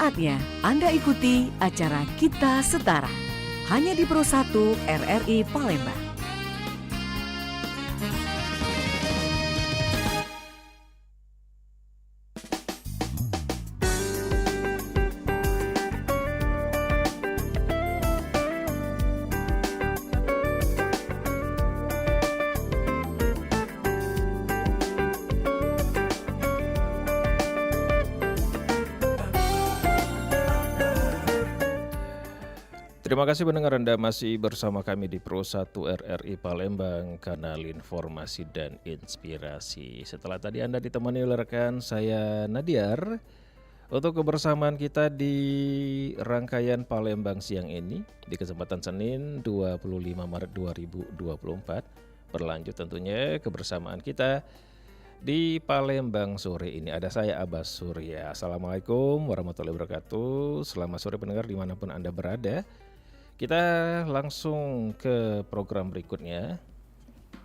Saatnya Anda ikuti acara Kita Setara, hanya di Pro 1 RRI Palembang. Terima kasih pendengar, Anda masih bersama kami di Pro 1 RRI Palembang, kanal informasi dan inspirasi. Setelah tadi Anda ditemani oleh rekan saya Nadiar, untuk kebersamaan kita di rangkaian Palembang siang ini di kesempatan Senin 25 Maret 2024, berlanjut tentunya kebersamaan kita di Palembang sore ini. Ada saya Abbas Surya. Assalamualaikum warahmatullahi wabarakatuh. Selamat sore pendengar dimanapun Anda berada. Kita langsung ke program berikutnya,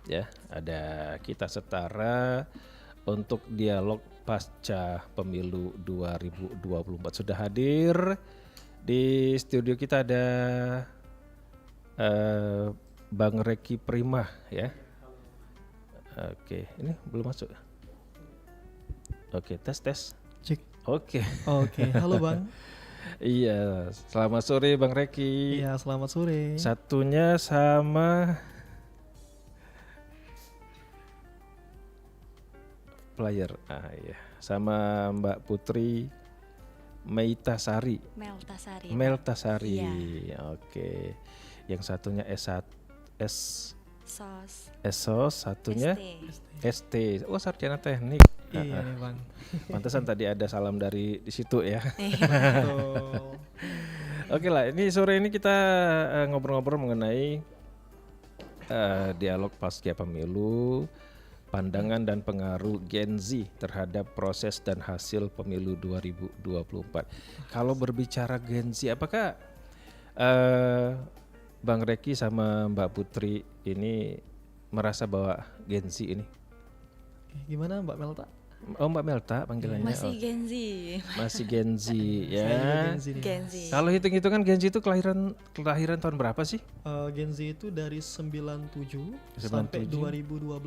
ya. Ada Kita Setara untuk dialog pasca pemilu 2024. Sudah hadir di studio kita ada Bang Reki Prima, ya. Oke, ini belum masuk. Oke, tes. Cek. Oke, Halo Bang. iya, selamat sore Bang Reki. Iya, selamat sore. Satunya sama player, iya, sama Mbak Putri Meltasari. Meltasari. Iya. Oke. Yang satunya S1 SOS, satunya ST. Oh, sarjana teknik. Iya nih Bang. Pantesan tadi ada salam dari di situ ya. Betul. Oke lah, ini sore ini kita ngobrol-ngobrol mengenai dialog pasca pemilu, pandangan dan pengaruh Gen Z terhadap proses dan hasil pemilu 2024. Kalau berbicara Gen Z, apakah Bang Reki sama Mbak Putri ini merasa bahwa Gen Z ini? Gimana Mbak Melta? Oh, Mbak Melta panggilannya. Masih Gen Z. Masih Gen Z ya. Saya juga Gen Z. Kalau hitung-hitungan Gen Z itu kelahiran tahun berapa sih? Gen Z itu dari 97 97. sampai 2012.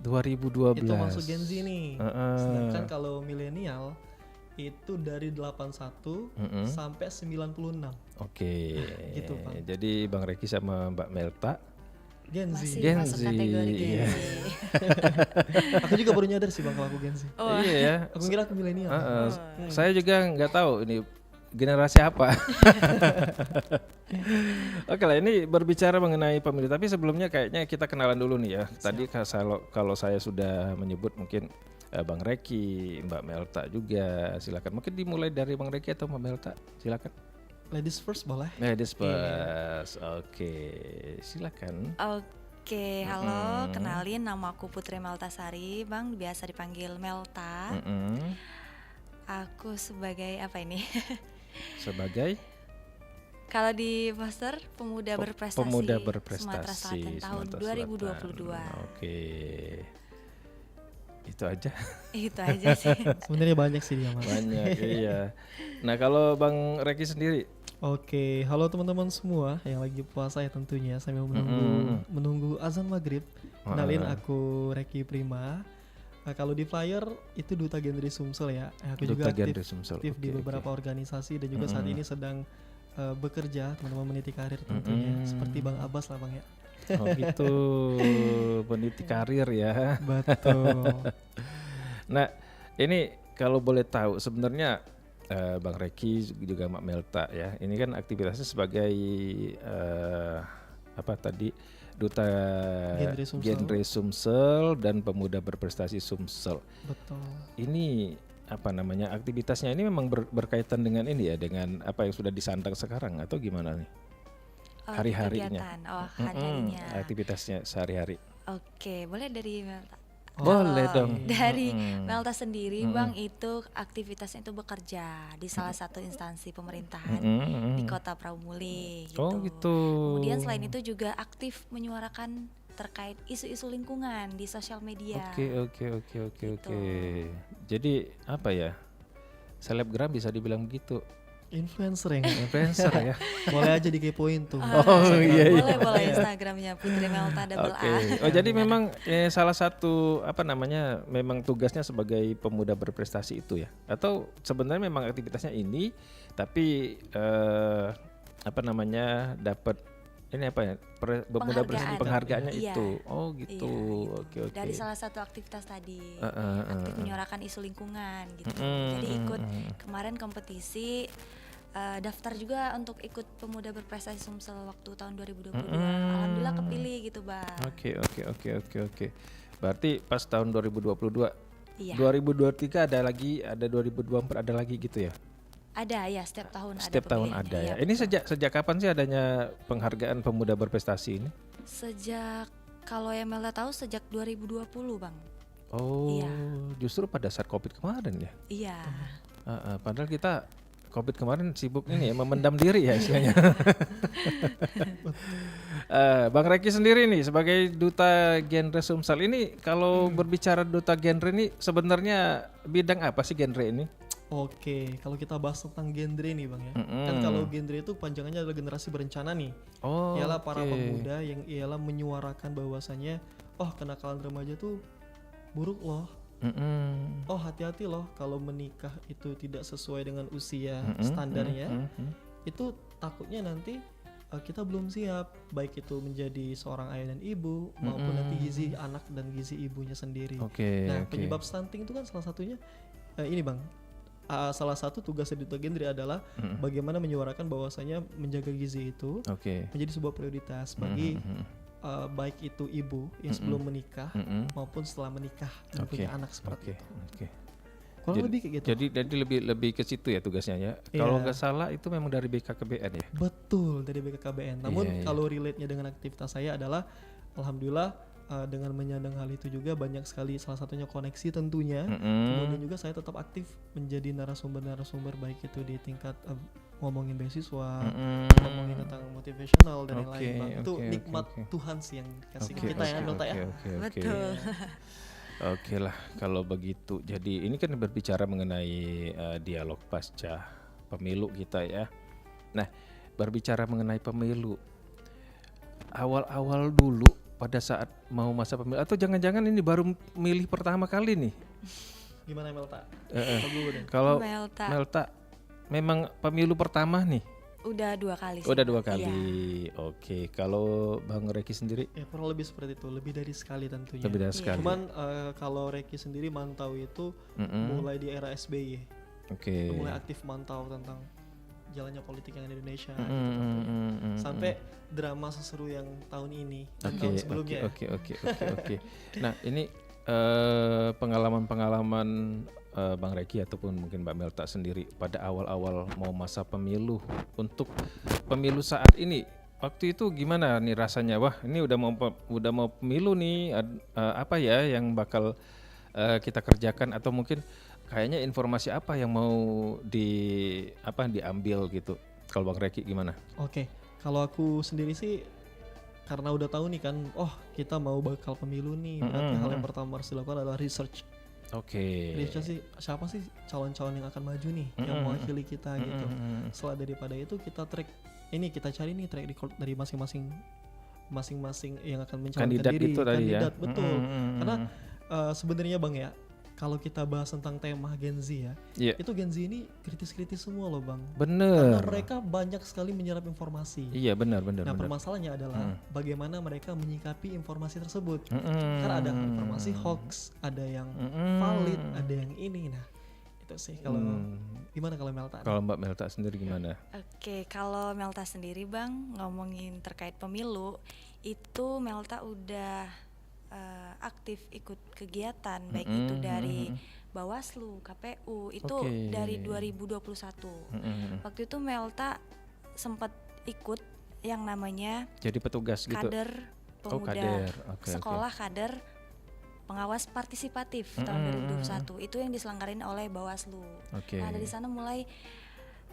2012. Itu masuk Gen Z nih. Sedangkan kalau milenial itu dari 81 sampai 96. Oke. Gitu, Bang. Jadi Bang Reki sama Mbak Melta Gen Z. Masih Gen masuk Z, kategori Gen iya. Z. Aku juga baru nyadar sih Bang kalau aku Gen Z. Oh, Iya ya. Aku kira aku milenial. Saya juga nggak tahu ini generasi apa. Oke lah, ini berbicara mengenai pemilu. Tapi sebelumnya kayaknya kita kenalan dulu nih ya. Tadi kalau saya sudah menyebut mungkin Bang Reki, Mbak Melta juga. Silakan. Mungkin dimulai dari Bang Reki atau Mbak Melta. Silakan. Ladies first boleh? Ladies first. Oke, silakan. Oke, halo, kenalin nama aku Putri Meltasari, Bang, biasa dipanggil Melta. Aku sebagai apa ini? Sebagai Kalau di poster Pemuda Berprestasi, Sumatera Selatan tahun Sumatera 2022. Selatan. Oke. Itu aja. Itu aja sih. Sebenarnya banyak sih dia Mas. Banyak, iya. Nah, kalau Bang Reki sendiri, Oke, halo teman-teman semua yang lagi puasa ya tentunya sambil menunggu azan maghrib. Kenalin aku Reki Prima. Kalau di flyer itu duta genre Sumsel ya. Aku juga Duta Genre aktif Sumsel. di Oke, beberapa organisasi dan juga saat ini sedang bekerja teman-teman meniti karir tentunya seperti Bang Abbas lah Bang ya. Oh gitu, peniti karir ya. Betul. Nah, ini kalau boleh tahu sebenarnya Bang Reki juga Mbak Melta ya. Ini kan aktivitasnya sebagai apa tadi, duta genre Sumsel dan pemuda berprestasi Sumsel. Betul. Ini apa namanya, aktivitasnya ini memang berkaitan dengan ini ya, dengan apa yang sudah disandang sekarang atau gimana nih? Hari-harinya. Kegiatan. Hari-harinya. Aktivitasnya sehari-hari. Oke, boleh dari Melta. Boleh Kalau dong. Dari Melta sendiri, Bang, itu aktivitasnya itu bekerja di salah satu instansi pemerintahan di Kota Praumuli gitu. Oh gitu. Kemudian selain itu juga aktif menyuarakan terkait isu-isu lingkungan di sosial media. Oke. Jadi apa ya? selebgram bisa dibilang begitu. Influencer yang Influencer ya. boleh aja dikepoin tuh. Oh, iya, iya. Boleh Instagramnya Putri Melta double Oke. A. Oh jadi memang salah satu memang tugasnya sebagai pemuda berprestasi itu ya? Atau sebenarnya memang aktivitasnya ini, tapi dapat ini apa ya? Pemuda berprestasi penghargaannya Iya. itu. Oh gitu. Iya, Oke. Dari salah satu aktivitas tadi, aktif menyuarakan isu lingkungan gitu. Jadi ikut kemarin kompetisi. Daftar juga untuk ikut pemuda berprestasi Sumsel waktu tahun 2022. Alhamdulillah kepilih gitu, Bang. Oke. Berarti pas tahun 2022. Iya. 2023 ada lagi, ada 2024 ada lagi gitu ya? Ada ya, setiap tahun Setiap ada tahun pemilihannya, ada ya. iya, Ini betul. sejak kapan sih adanya penghargaan pemuda berprestasi ini? Sejak kalau yang Melda tahu sejak 2020, Bang. Oh, Iya. justru pada saat Covid kemarin ya. Iya. Padahal kita Covid kemarin sibuk ini ya, memendam diri ya istilahnya. Bang Reki sendiri nih sebagai duta genre Sumsel ini, kalau berbicara duta genre ini sebenarnya bidang apa sih genre ini? Oke, kalau kita bahas tentang genre nih Bang ya. Kan kalau genre itu panjangannya adalah generasi berencana nih. Oh, Ialah para pemuda yang ialah menyuarakan bahwasannya kenakalan remaja tuh buruk loh. Oh hati-hati loh kalau menikah itu tidak sesuai dengan usia standarnya. Itu takutnya nanti kita belum siap, baik itu menjadi seorang ayah dan ibu maupun nanti gizi anak dan gizi ibunya sendiri. Nah penyebab stunting itu kan salah satunya ini Bang. Salah satu tugas duta genre adalah bagaimana menyuarakan bahwasanya menjaga gizi itu menjadi sebuah prioritas bagi baik itu ibu yang sebelum menikah maupun setelah menikah dan punya anak seperti itu. Kurang lebih kayak gitu. Jadi lebih ke situ ya tugasnya ya. Kalau nggak salah itu memang dari BKKBN ya. Betul, dari BKKBN. Namun kalau relate-nya dengan aktivitas saya adalah alhamdulillah dengan menyandang hal itu juga banyak sekali, salah satunya koneksi tentunya. Kemudian juga saya tetap aktif menjadi narasumber baik itu di tingkat ngomongin beasiswa, ngomongin tentang motivational dan yang lain. Bang. Itu nikmat Tuhan sih yang kasih ke kita ya, Melta ya. Betul. Oke lah kalau begitu. Jadi ini kan berbicara mengenai dialog pasca pemilu kita ya. Nah, berbicara mengenai pemilu. Awal-awal dulu pada saat mau masa pemilu atau jangan-jangan ini baru milih pertama kali nih. Gimana Melta? Kalau Melta memang pemilu pertama nih. Udah 2 kali sih. Udah 2 kali. Iya. Oke, kalau Bang Reki sendiri? Ya kurang lebih seperti itu, lebih dari sekali tentunya. Lebih dari sekali. Cuman kalau Reki sendiri mantau itu mulai di era SBY. Mulai aktif mantau tentang jalannya politik yang ada di Indonesia. Sampai drama seseru yang tahun ini dan tahun sebelumnya. Oke. Nah ini pengalaman-pengalaman Bang Reki ataupun mungkin Mbak Melta sendiri pada awal-awal mau masa pemilu untuk pemilu saat ini, waktu itu gimana nih rasanya? Wah ini udah mau pemilu nih, apa ya yang bakal kita kerjakan atau mungkin kayaknya informasi apa yang mau diambil gitu? Kalau Bang Reki gimana? Oke, kalau aku sendiri sih karena udah tahu nih kan, kita mau bakal pemilu nih, berarti hal yang pertama harus dilakukan adalah research. Research sih siapa sih calon-calon yang akan maju nih, yang mewakili kita gitu. Setelah daripada itu kita cari nih track record dari masing-masing yang akan mencalonkan kandidat diri. Itu tadi ya. Betul. Karena sebenarnya Bang ya, kalau kita bahas tentang tema Gen Z ya, itu Gen Z ini kritis-kritis semua loh Bang. Bener. Karena mereka banyak sekali menyerap informasi. Iya benar. Nah permasalahannya adalah bagaimana mereka menyikapi informasi tersebut. Karena ada informasi hoax, ada yang valid, ada yang ini. Nah itu sih kalau gimana kalau Melta? Kalau Mbak Melta sendiri gimana? Oke, kalau Melta sendiri Bang ngomongin terkait pemilu, itu Melta udah aktif ikut kegiatan baik itu dari Bawaslu, KPU itu dari 2021. Waktu itu Melta sempat ikut yang namanya jadi petugas gitu. Kader Pemuda Sekolah Kader Pengawas Partisipatif tahun 2021. Itu yang diselenggarain oleh Bawaslu. Nah, dari sana mulai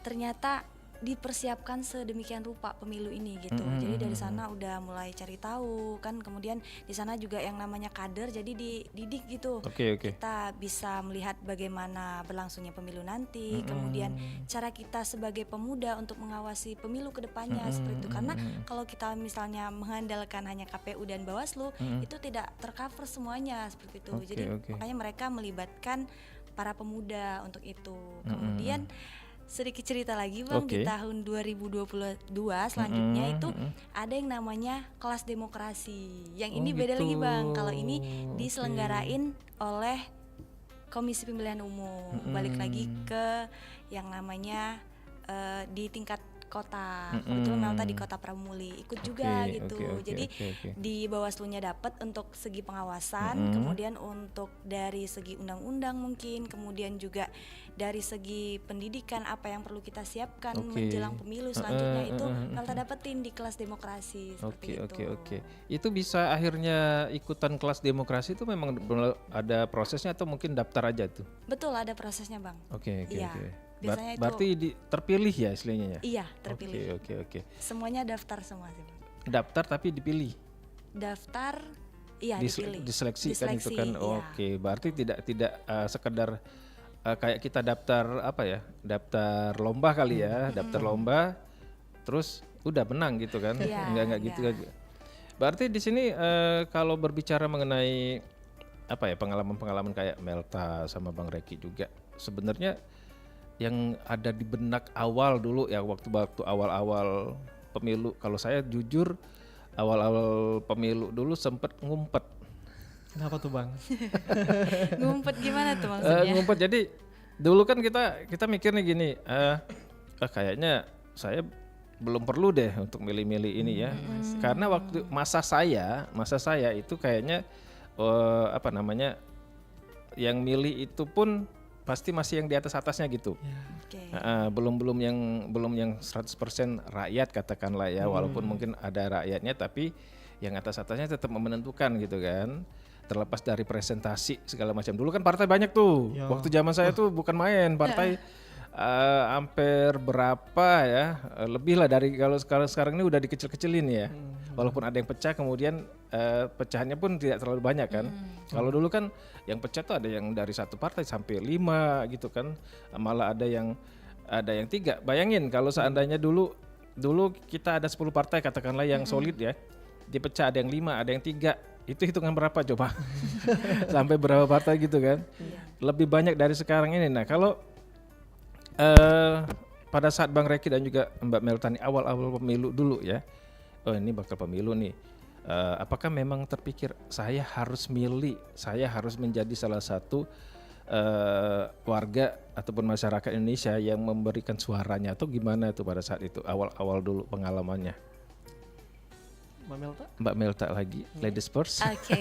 ternyata dipersiapkan sedemikian rupa pemilu ini gitu. Jadi dari sana udah mulai cari tahu kan, kemudian di sana juga yang namanya kader, jadi dididik gitu. Oke. Kita bisa melihat bagaimana berlangsungnya pemilu nanti, kemudian cara kita sebagai pemuda untuk mengawasi pemilu ke depannya seperti itu. Karena kalau kita misalnya mengandalkan hanya KPU dan Bawaslu, itu tidak tercover semuanya seperti itu. Jadi makanya mereka melibatkan para pemuda untuk itu. Kemudian sedikit cerita lagi Bang, di tahun 2022 selanjutnya itu ada yang namanya kelas demokrasi. Yang ini beda lagi Bang, kalau ini diselenggarain oleh Komisi Pemilihan Umum. Balik lagi ke yang namanya di tingkat kota. Kebetulan Melta di Kota Pramuli ikut juga gitu. Jadi di Bawaslu-nya dapat untuk segi pengawasan, kemudian untuk dari segi undang-undang mungkin, kemudian juga dari segi pendidikan apa yang perlu kita siapkan menjelang pemilu selanjutnya itu Melta dapetin di kelas demokrasi seperti itu. Oke. Itu bisa akhirnya ikutan kelas demokrasi itu memang ada prosesnya atau mungkin daftar aja tuh? Betul, ada prosesnya Bang. Oke. Biasanya berarti terpilih ya istilahnya ya? Iya, terpilih. Oke. Semuanya daftar semua sih Bang. Daftar tapi dipilih? Daftar, iya dipilih. Diseleksi kan itu kan? Iya. Oke, berarti tidak sekedar kayak kita daftar daftar lomba kali ya, daftar lomba, terus udah menang gitu kan? Enggak gitu. Berarti di sini kalau berbicara mengenai pengalaman-pengalaman kayak Melta sama Bang Reki juga, sebenarnya yang ada di benak awal dulu ya waktu awal-awal pemilu. Kalau saya jujur awal-awal pemilu dulu sempet ngumpet. Kenapa tuh Bang? Ngumpet gimana tuh maksudnya? Ngumpet, jadi dulu kan kita mikirnya gini, kayaknya saya belum perlu deh untuk milih-milih ini ya. Karena waktu masa saya itu kayaknya yang milih itu pun pasti masih yang di atasnya gitu. Belum yang 100% rakyat katakanlah ya, walaupun mungkin ada rakyatnya tapi yang atasnya tetap menentukan gitu kan. Terlepas dari presentasi segala macam. Dulu kan partai banyak tuh. Waktu zaman saya tuh bukan main, partai hampir berapa ya, lebih lah dari kalau sekarang ini udah dikecil-kecilin ya. Walaupun ada yang pecah, kemudian pecahannya pun tidak terlalu banyak kan. Kalau dulu kan yang pecah tuh ada yang dari satu partai sampai 5 gitu kan, malah ada yang 3. Bayangin kalau seandainya dulu kita ada 10 partai katakanlah yang solid ya, dipecah ada yang 5, ada yang 3, itu hitungan berapa coba? Sampai berapa partai gitu kan? Lebih banyak dari sekarang ini. Nah kalau pada saat Bang Reki dan juga Mbak Melta nih awal-awal pemilu dulu ya, ini bakal pemilu nih, apakah memang terpikir saya harus milih, saya harus menjadi salah satu warga ataupun masyarakat Indonesia yang memberikan suaranya, atau gimana itu pada saat itu awal-awal dulu pengalamannya? Mbak Melta lagi, ladies first. Oke.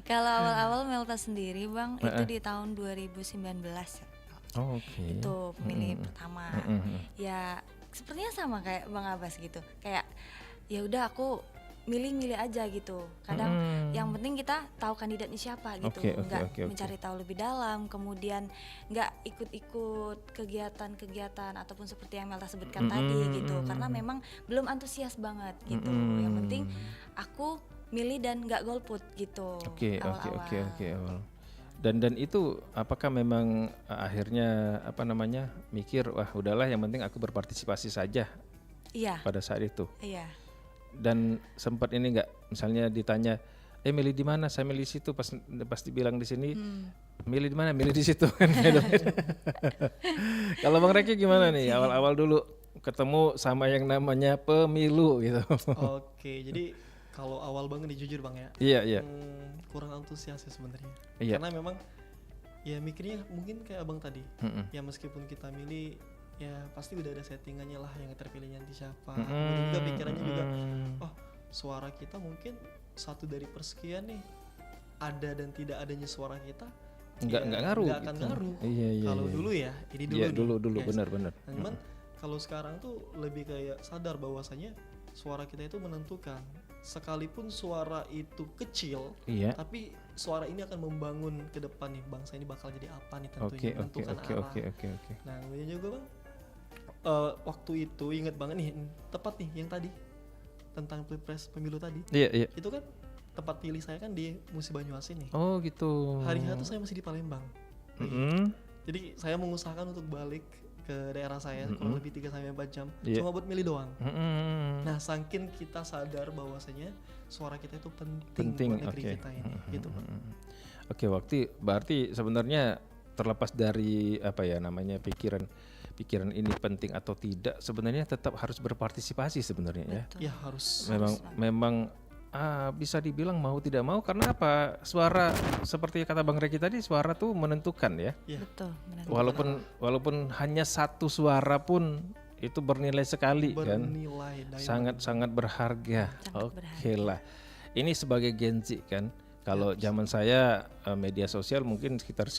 Kalau awal-awal Melta sendiri Bang, itu di tahun 2019 ya. Itu pemilih pertama. Ya sepertinya sama kayak Bang Abbas gitu. Kayak ya udah aku milih aja gitu. Kadang yang penting kita tahu kandidatnya siapa gitu. Nggak mencari tahu lebih dalam, kemudian nggak ikut-ikut kegiatan-kegiatan ataupun seperti yang Melta sebutkan tadi gitu. Karena memang belum antusias banget gitu. Yang penting aku milih dan nggak golput gitu. Awal. Dan itu apakah memang akhirnya mikir wah udahlah yang penting aku berpartisipasi saja. Iya. Pada saat itu. Iya. Dan sempat ini nggak, misalnya ditanya milih di mana, saya milih situ, pas dibilang di sini milih di mana, milih di situ kan. Kalau Bang Reki gimana nih awal-awal dulu ketemu sama yang namanya pemilu gitu? Oke, jadi kalau awal banget nih jujur Bang ya. Iya. Kurang antusias ya sebenarnya. Iya. Karena memang ya mikirnya mungkin kayak Abang tadi. Ya meskipun kita milih ya pasti udah ada settingannya lah yang terpilihnya nanti siapa. Kemudian juga pikirannya juga suara kita mungkin satu dari persekian nih, ada dan tidak adanya suara kita nggak ngaruh. Nggak akan ngaruh. Iya. Kalau dulu ya, ini dulu. Iya dulu benar. Cuman kalau sekarang tuh lebih kayak sadar bahwasanya suara kita itu menentukan. Sekalipun suara itu kecil, tapi suara ini akan membangun ke depan nih, bangsa ini bakal jadi apa nih tentunya, menentukan arah. Oke. Nah kemudian juga Bang, waktu itu inget banget nih, tepat nih yang tadi tentang pilpres pemilu tadi. Iya. Itu kan tempat pilih saya kan di Musi Banyuasin nih. Oh gitu. Hari H tuh saya masih di Palembang. Mm-mm. Jadi saya mengusahakan untuk balik ke daerah saya kurang lebih 3-4 jam Iya. cuma buat milih doang. Mm-mm. Nah, saking kita sadar bahwasanya suara kita itu Penting, buat negeri oke. kita ini, gitu Pak. Oke, berarti sebenarnya terlepas dari apa ya namanya pikiran ini penting atau tidak, sebenarnya tetap harus berpartisipasi sebenarnya ya. Betul. Ya harus. Memang bisa dibilang mau tidak mau, karena apa, suara seperti kata Bang Reki tadi, suara tuh menentukan ya. Ya. Betul, benar. Walaupun hanya satu suara pun itu bernilai sekali kan, Bernilai sangat berharga. Sangat Oke lah, ini sebagai Gen Z kan. Kalau zaman saya media sosial mungkin sekitar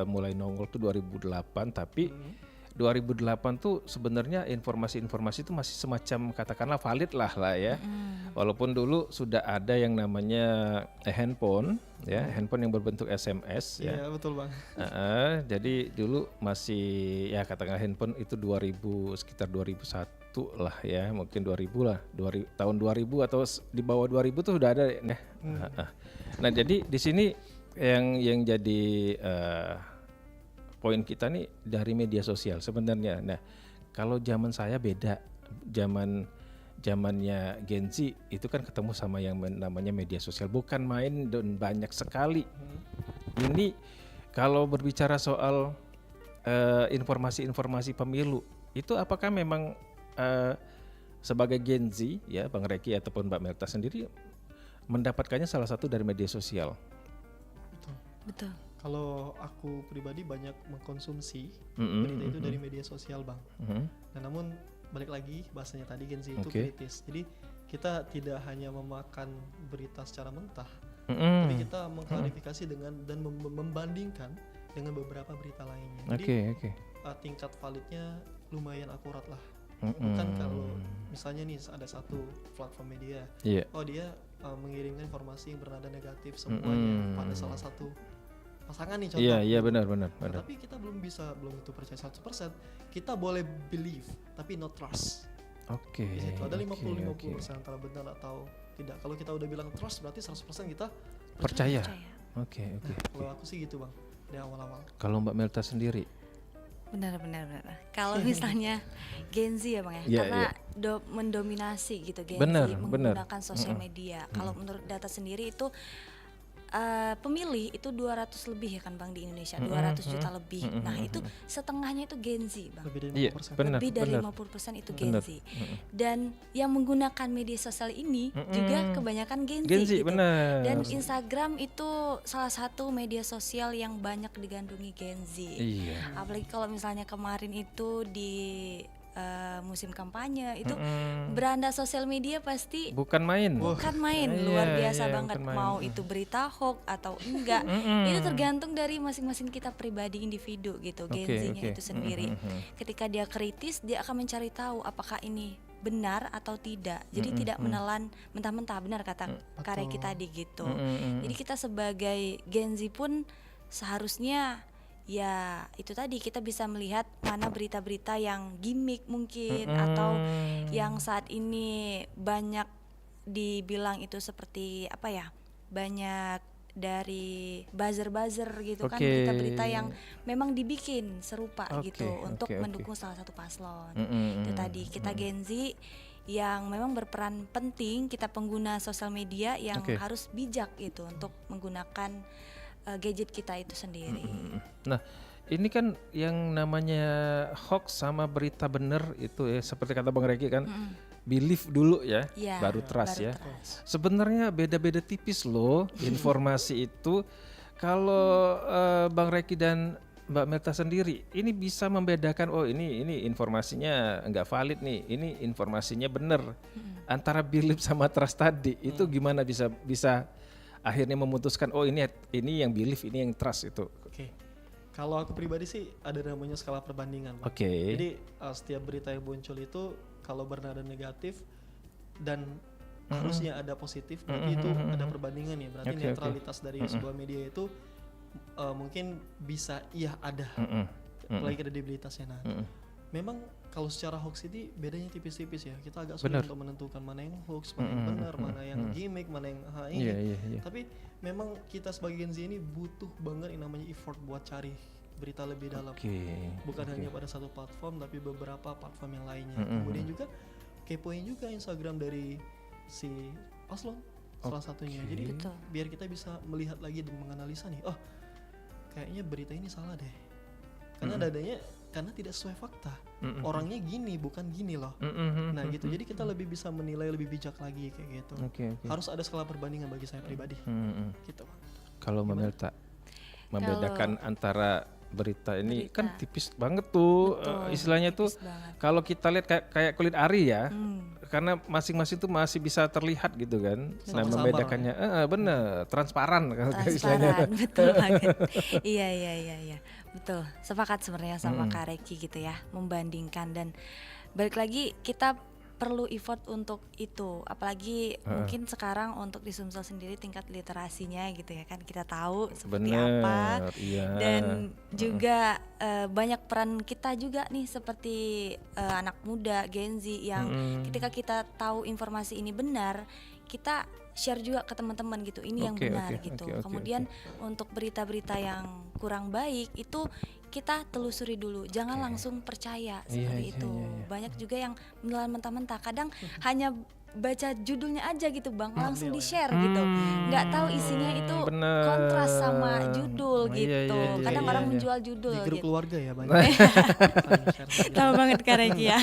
mulai nongol tuh 2008, tapi 2008 tuh sebenarnya informasi-informasi itu masih semacam katakanlah valid lah ya. Walaupun dulu sudah ada yang namanya handphone ya, handphone yang berbentuk SMS ya. Iya, betul Bang. Jadi dulu masih ya katakanlah handphone itu sekitar 2001 lah ya, mungkin 2000 lah, tahun 2000 atau di bawah 2000 tuh sudah ada ya. Nah, jadi di sini yang jadi poin kita nih dari media sosial sebenarnya. Nah, kalau zaman saya beda, zamannya Gen Z itu kan ketemu sama yang namanya media sosial, bukan main dan banyak sekali. Ini kalau berbicara soal informasi-informasi pemilu, itu apakah memang sebagai Gen Z ya Bang Reki ataupun Mbak Melta sendiri mendapatkannya salah satu dari media sosial? Betul. Kalau aku pribadi banyak mengkonsumsi berita itu dari media sosial Bang. Nah, namun balik lagi bahasanya tadi Gen Z itu kritis. Jadi kita tidak hanya memakan berita secara mentah, tapi kita mengklarifikasi dan membandingkan dengan beberapa berita lainnya. Jadi tingkat validnya lumayan akurat lah. Bukan kalau misalnya nih ada satu platform media, dia mengirimkan informasi yang bernada negatif semuanya pada salah satu pasangan nih contoh. Iya benar. Tapi kita belum itu percaya 100%. Kita boleh believe tapi not trust. Oke. Di situ ada 50-50% antara benar atau tidak. Kalau kita udah bilang trust berarti 100% kita percaya. Oke. Kalau aku sih gitu Bang, di awal-awal. Kalau Mbak Melta sendiri? Benar. Kalau misalnya Gen Z ya Bang ya, karena mendominasi gitu Gen Z menggunakan sosial media. Kalau menurut data sendiri itu pemilih itu 200 lebih ya kan Bang di Indonesia, 200 juta lebih. Nah itu setengahnya itu Gen Z Bang. Lebih dari 50% itu Gen Z. Dan yang menggunakan media sosial ini juga kebanyakan Gen Z gitu. Dan Instagram itu salah satu media sosial yang banyak digandrungi Gen Z. Apalagi kalau misalnya kemarin itu di musim kampanye itu beranda sosial media pasti bukan main luar biasa banget. Mau itu berita hoax atau enggak itu tergantung dari masing-masing kita pribadi individu gitu. Gen Z-nya itu sendiri ketika dia kritis dia akan mencari tahu apakah ini benar atau tidak. Jadi tidak menelan mentah-mentah, benar kata Kak Reki tadi gitu. Jadi kita sebagai Gen Z pun seharusnya ya itu tadi kita bisa melihat mana berita-berita yang gimmick mungkin atau yang saat ini banyak dibilang itu seperti apa ya, banyak dari buzzer gitu kan, berita-berita yang memang dibikin serupa gitu untuk mendukung salah satu paslon. Itu tadi kita Gen Z yang memang berperan penting, kita pengguna sosial media yang harus bijak gitu untuk menggunakan gadget kita itu sendiri. Nah, ini kan yang namanya hoax sama berita benar itu ya, seperti kata Bang Reki kan, believe dulu ya, baru trust ya. Sebenarnya beda-beda tipis loh informasi itu. Kalau Bang Reki dan Mbak Melta sendiri, ini bisa membedakan, oh ini informasinya nggak valid nih, ini informasinya benar. Antara believe sama trust tadi, itu gimana bisa akhirnya memutuskan oh ini yang believe, ini yang trust itu. Kalau aku pribadi sih ada namanya skala perbandingan. Jadi setiap berita yang muncul itu kalau bernada negatif dan harusnya ada positif, berarti itu ada perbandingan ya. Berarti neutralitas dari sebuah media itu mungkin bisa ada apalagi kredibilitasnya. Nah, memang kalau secara hoax ini bedanya tipis-tipis ya. Kita agak sulit untuk menentukan mana yang hoax, mana yang benar, mana yang gimmick, mana yang ini. Iya. Tapi memang kita sebagai Gen Z ini butuh banget yang namanya effort buat cari berita lebih dalam. Bukan hanya pada satu platform, tapi beberapa platform yang lainnya. Kemudian juga kepoin juga Instagram dari si paslon salah satunya. Jadi biar kita bisa melihat lagi dan menganalisa nih, oh kayaknya berita ini salah deh. Karena karena tidak sesuai fakta. Orangnya gini, bukan gini loh. Nah gitu. Jadi kita lebih bisa menilai lebih bijak lagi kayak gitu. Harus ada skala perbandingan bagi saya pribadi. Gitu. Kalau Melta membedakan antara berita ini kan tipis banget tuh, istilahnya tuh kalau kita lihat kayak kulit ari ya, karena masing-masing tuh masih bisa terlihat gitu kan. Nah membedakannya bener transparan istilahnya. Betul banget. Iya. Betul, sepakat sebenarnya sama Kak Reki gitu ya, membandingkan. Dan balik lagi kita perlu effort untuk itu, apalagi mungkin sekarang untuk di Sumsel sendiri tingkat literasinya gitu ya kan, kita tahu seperti apa. Dan juga banyak peran kita juga nih seperti anak muda Gen Z yang ketika kita tahu informasi ini benar, kita share juga ke teman-teman gitu, ini yang benar gitu. Kemudian untuk berita-berita yang kurang baik itu kita telusuri dulu, jangan langsung percaya seperti itu. Banyak juga yang menelan mentah-mentah, kadang hanya baca judulnya aja gitu Bang, langsung di-share gitu, nggak tahu isinya itu kontras sama judul gitu. Kadang orang menjual judul di grup gitu. keluarga ya banyak. Tahu banget Kak Reki ya.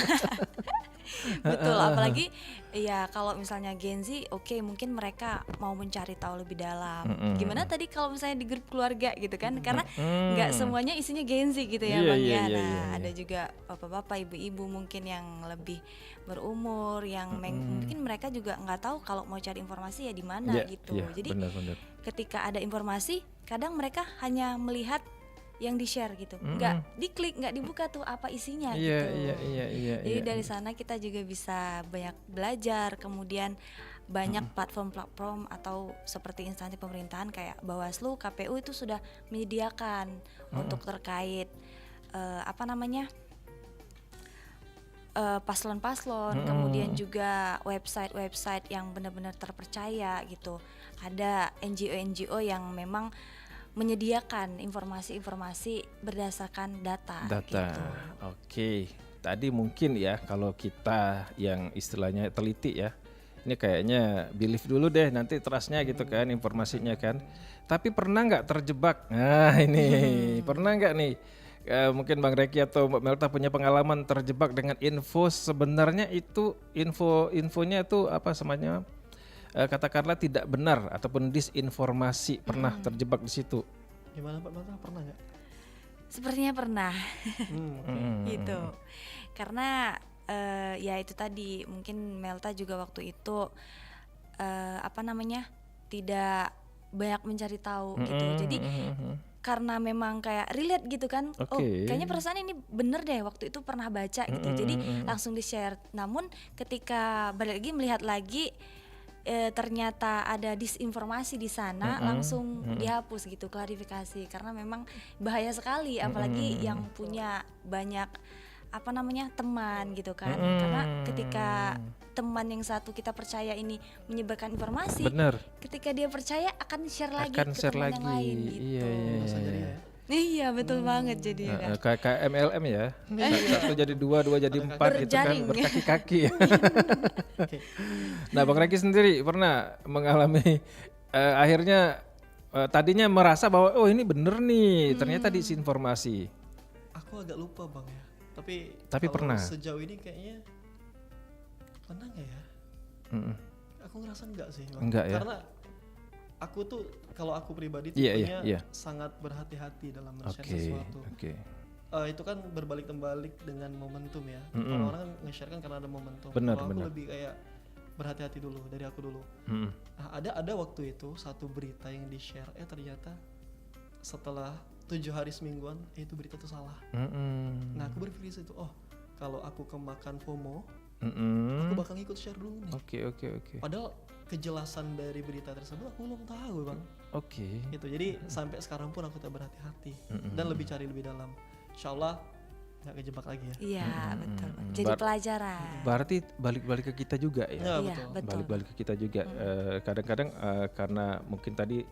Betul, apalagi ya kalau misalnya Gen Z, mungkin mereka mau mencari tahu lebih dalam. Gimana tadi kalau misalnya di grup keluarga gitu kan, karena nggak semuanya isinya Gen Z gitu ya Bang ya. Nah ada juga bapak-bapak, ibu-ibu mungkin yang lebih berumur, yang mungkin mereka juga nggak tahu kalau mau cari informasi ya di mana gitu. Jadi bener. Ketika ada informasi, kadang mereka hanya melihat yang di-share gitu, nggak diklik, nggak dibuka tuh apa isinya gitu. Jadi dari sana kita juga bisa banyak belajar. Kemudian banyak platform-platform atau seperti instansi pemerintahan kayak Bawaslu, KPU itu sudah menyediakan untuk terkait paslon-paslon, kemudian juga website-website yang benar-benar terpercaya gitu. Ada NGO yang memang menyediakan informasi-informasi berdasarkan data. Gitu. Oke. Tadi mungkin ya kalau kita yang istilahnya teliti ya, ini kayaknya believe dulu deh, nanti trustnya gitu kan informasinya kan. Tapi pernah nggak terjebak? Nah ini pernah nggak nih? Mungkin Bang Reki atau Mbak Melta punya pengalaman terjebak dengan info sebenarnya itu infonya itu apa namanya? Katakanlah tidak benar ataupun disinformasi, pernah terjebak di situ. Gimana Pak Melta, pernah nggak? Sepertinya pernah. Gitu. Karena ya itu tadi, mungkin Melta juga waktu itu tidak banyak mencari tahu gitu. Jadi karena memang kayak relate gitu kan, kayaknya perasaan ini bener deh, waktu itu pernah baca gitu. Jadi langsung di-share. Namun ketika balik lagi melihat lagi, ternyata ada disinformasi di sana, langsung dihapus gitu, klarifikasi, karena memang bahaya sekali, apalagi yang punya banyak teman gitu kan. Karena ketika teman yang satu kita percaya ini menyebarkan informasi, ketika dia percaya akan share lagi ke teman yang lain gitu. Iya betul banget, jadi kayak MLM ya, satu jadi dua jadi empat gitu kan, berkaki-kaki. Nah Bang Reki sendiri pernah mengalami akhirnya tadinya merasa bahwa ini bener nih, ternyata disinformasi. Aku agak lupa Bang ya, tapi pernah. Sejauh ini kayaknya pernah nggak ya? Aku ngerasa enggak sih Bang. Enggak ya? Karena aku tuh, kalau aku pribadi tipenya sangat berhati-hati dalam men-share sesuatu. Itu kan berbalik-tembalik dengan momentum ya. Orang-orang kan nge-share kan karena ada momentum. Kalau aku lebih kayak berhati-hati dulu, dari aku dulu. Ada waktu itu satu berita yang di-share, ternyata setelah 7 hari semingguan itu berita tuh salah. Nah aku berpikir situ, kalau aku kemakan FOMO, aku bakal ngikut share dulu nih. Oke. Padahal kejelasan dari berita tersebut aku belum tahu Bang. Gitu. Jadi sampai sekarang pun aku tak berhati-hati dan lebih cari lebih dalam. Insyaallah nggak kejebak lagi ya. Iya, betul. Jadi Bar- pelajaran. Berarti balik-balik ke kita juga ya. Ya, Iya, betul. betul. Balik-balik ke kita juga. Kadang-kadang karena mungkin tadi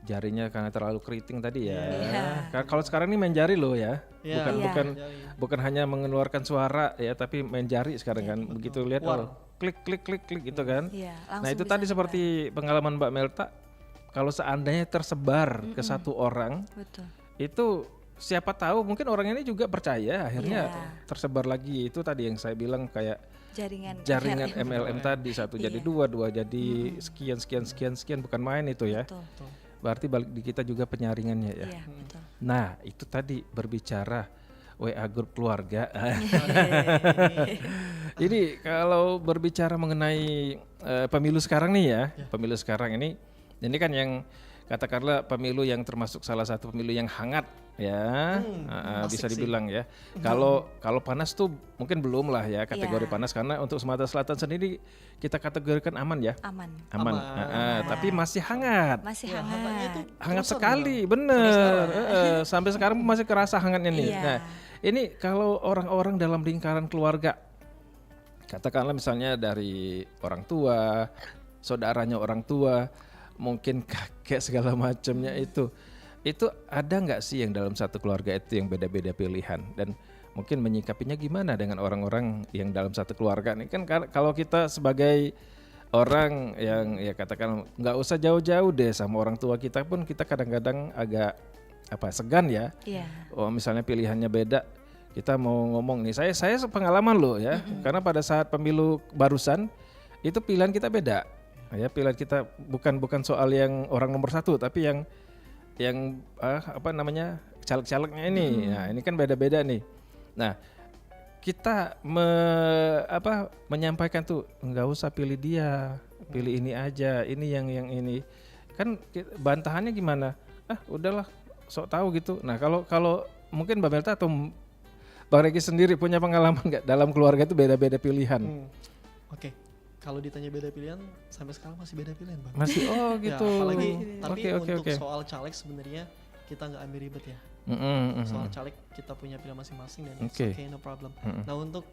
jarinya karena terlalu keriting tadi ya. Iya. Kalau sekarang ini main jari loh ya. Iya, Bukan Iya. bukan Jari. bukan hanya mengeluarkan suara ya, tapi main jari sekarang kan. Begitu lihat War. klik klik klik klik gitu kan. Iya, Nah, langsung itu bisa tadi seperti pengalaman Mbak Melta, kalau seandainya tersebar ke satu orang, betul. itu siapa tahu mungkin orang ini juga percaya, akhirnya Iya. tersebar lagi. Itu tadi yang saya bilang kayak Jaringan MLM tadi, satu jadi Iya. dua jadi sekian, bukan main itu ya. Betul. Berarti balik di kita juga penyaringannya ya. Iya, betul. Nah, itu tadi berbicara WA grup keluarga. Ini kalau berbicara mengenai pemilu sekarang nih ya, pemilu sekarang ini kan yang katakanlah pemilu yang termasuk salah satu pemilu yang hangat ya, bisa asik sih. dibilang ya. Kalau panas tuh mungkin belum lah ya kategori Iya. panas, karena untuk Sumatera Selatan sendiri kita kategorikan aman ya, Aman. aman. Tapi masih hangat. Masih Ya, hangatnya itu hangat. Hangat terusan, sekali, Bang. bener. Sampai sekarang masih kerasa hangatnya nih. Iya. Nah, ini kalau orang-orang dalam lingkaran keluarga, katakanlah misalnya dari orang tua, saudaranya orang tua, mungkin kakek segala macamnya itu ada nggak sih yang dalam satu keluarga itu yang beda-beda pilihan, dan mungkin menyikapinya gimana dengan orang-orang yang dalam satu keluarga nih kan? Kalau kita sebagai orang yang ya katakan nggak usah jauh-jauh deh sama orang tua kita pun, kita kadang-kadang agak segan ya. Iya. Oh, misalnya pilihannya beda, kita mau ngomong nih, saya pengalaman loh ya, karena pada saat pemilu barusan itu pilihan kita beda ya, pilihan kita bukan soal yang orang nomor satu, tapi yang caleg-calegnya ini. Nah, ini kan beda-beda nih. Nah, kita menyampaikan tuh nggak usah pilih dia, pilih ini aja, ini yang ini kan bantahannya gimana? Udahlah, sok tahu gitu. Nah, kalau mungkin Mbak Melta atau Bang Regi sendiri punya pengalaman nggak dalam keluarga itu beda-beda pilihan? Oke. Kalau ditanya beda pilihan, sampai sekarang masih beda pilihan, Bang. Masih Ya, gitu. apalagi tapi untuk Oke. soal caleg sebenarnya kita nggak ambil ribet ya. Soal caleg kita punya pilihan masing-masing dan it's Oke. okay, no problem. Nah, untuk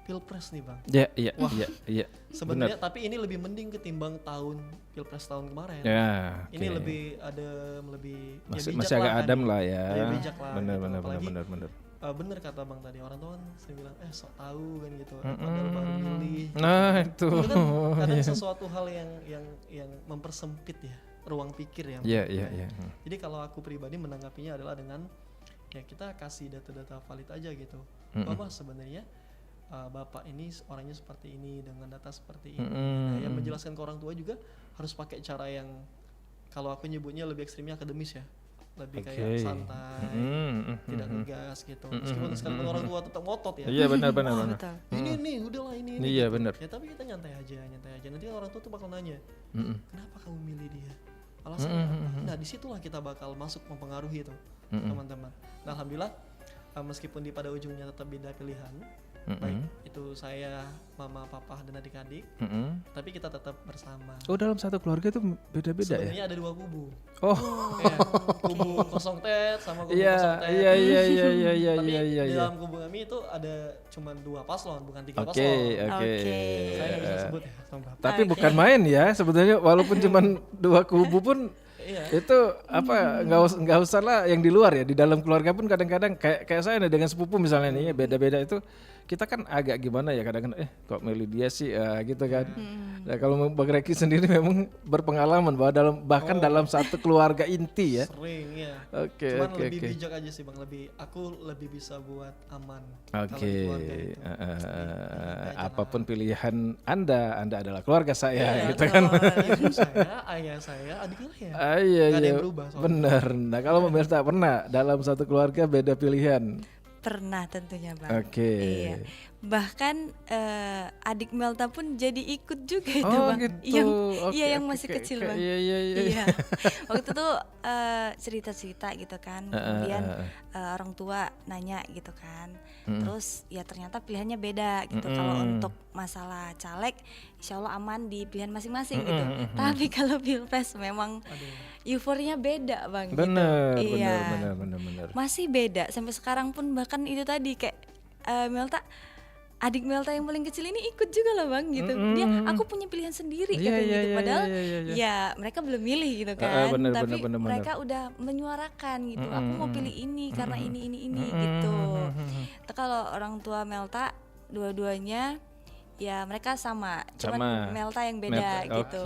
pilpres nih, Bang. Iya. Sebenarnya tapi ini lebih mending ketimbang pilpres tahun kemarin. Ya, Ini oke. lebih masih bijak agak lah adem kan. lah ya. Lebih bijak lah Bener gitu. bener Apalagi, bener. bener kata Bang tadi, orang tua kan sering bilang sok tahu kan gitu, padahal baru milih. Nah, itu. Itu kan kadang sesuatu hal yang mempersempit ya ruang pikir ya. Iya. Jadi kalau aku pribadi menanggapinya adalah dengan ya kita kasih data-data valid aja gitu, bahwa sebenarnya bapak ini orangnya seperti ini dengan data seperti ini. Nah, yang menjelaskan ke orang tua juga harus pakai cara yang kalau aku nyebutnya lebih ekstrimnya akademis ya, lebih kayak santai, tidak ngegas gitu. Meskipun sekalipun orang tua tetap ngotot ya. Iya benar. Betul. Ini nih udahlah ini. Iya gitu. benar. Ya tapi kita nyantai aja. Nanti kan orang tua tuh bakal nanya, kenapa kamu milih dia? Alasannya apa? Nah disitulah kita bakal masuk mempengaruhi itu teman-teman. Nah alhamdulillah meskipun pada ujungnya tetap beda pilihan, baik itu saya, mama, papa dan adik-adik, tapi kita tetap bersama. Oh, dalam satu keluarga itu beda-beda ya? Sebenarnya ada dua kubu. Oh. Ya, kubu kosong tet sama kubu Iya. kosong tet. Tapi di dalam kubu kami itu ada cuma 2 paslon, bukan 3 paslon. Oke. Saya nggak bisa sebut ya sama berapa. Tapi bukan main ya sebenarnya, walaupun cuma 2 kubu pun Iya. itu nggak usah lah yang di luar ya, di dalam keluarga pun kadang-kadang kayak saya nih dengan sepupu misalnya nih, beda-beda itu kita kan agak gimana ya, kadang-kadang kok milih dia sih gitu kan. Nah, kalau Bang Reki sendiri memang berpengalaman bahwa bahkan dalam satu keluarga inti ya. Sering ya. Oke. Cuman lebih bijak aja sih Bang, aku lebih bisa buat aman. Oke. Kalau di keluarga itu. Apapun pilihan Anda adalah keluarga saya Iya, gitu kan. Ibu saya, ayah saya, adik saya. Iya. Nggak ada yang berubah soalnya. Bener. Nah, kalau pemirsa pernah dalam satu keluarga beda pilihan? Pernah tentunya Bang. Oke. Iya. Bahkan adik Melta pun jadi ikut juga itu Oh bang. gitu. Yang masih kecil bang. Iya. Waktu itu cerita-cerita gitu kan. Kemudian orang tua nanya gitu kan. Terus ya ternyata pilihannya beda gitu. Kalau untuk masalah caleg, insya Allah aman di pilihan masing-masing gitu. Tapi kalau pilpres memang euforinya beda bang. Bener, gitu. bener. Masih beda sampai sekarang pun, bahkan itu tadi kayak adik Melta yang paling kecil ini ikut juga lah bang gitu. Dia aku punya pilihan sendiri katanya gitu. Padahal ya mereka belum milih gitu kan. Tapi mereka udah menyuarakan gitu. Aku mau pilih ini karena ini gitu. Kalau orang tua Melta dua-duanya ya mereka sama. Cuman Melta yang beda gitu.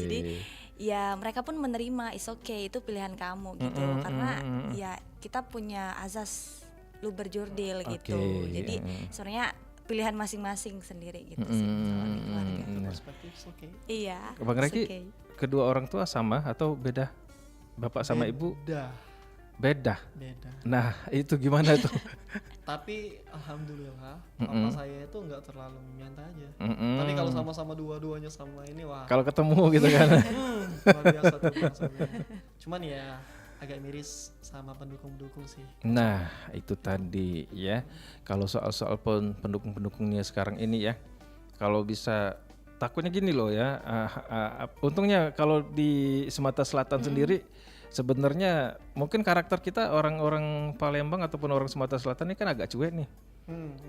Jadi ya mereka pun menerima, is okay, itu pilihan kamu gitu. Karena ya kita punya azas lu berjurdil gitu. Jadi sebenarnya pilihan masing-masing sendiri gitu sih kalau di keluarga. Perspektif oke. Iya. Bang Reki, kedua orang tua sama atau beda? Bapak sama ibu? Beda. Nah, itu gimana tuh? Tapi alhamdulillah papa saya itu nggak terlalu menyantai aja. Tapi kalau sama-sama dua-duanya sama ini wah. Kalau ketemu gitu kan. Luar biasa tuh rasanya. Cuman ya agak miris sama pendukung-pendukung sih. Nah, itu tadi ya. Kalau soal-soal pendukung-pendukungnya sekarang ini ya. Kalau bisa takutnya gini loh ya. Untungnya kalau di Sumatera Selatan sendiri sebenarnya mungkin karakter kita orang-orang Palembang ataupun orang Sumatera Selatan ini kan agak cuek nih.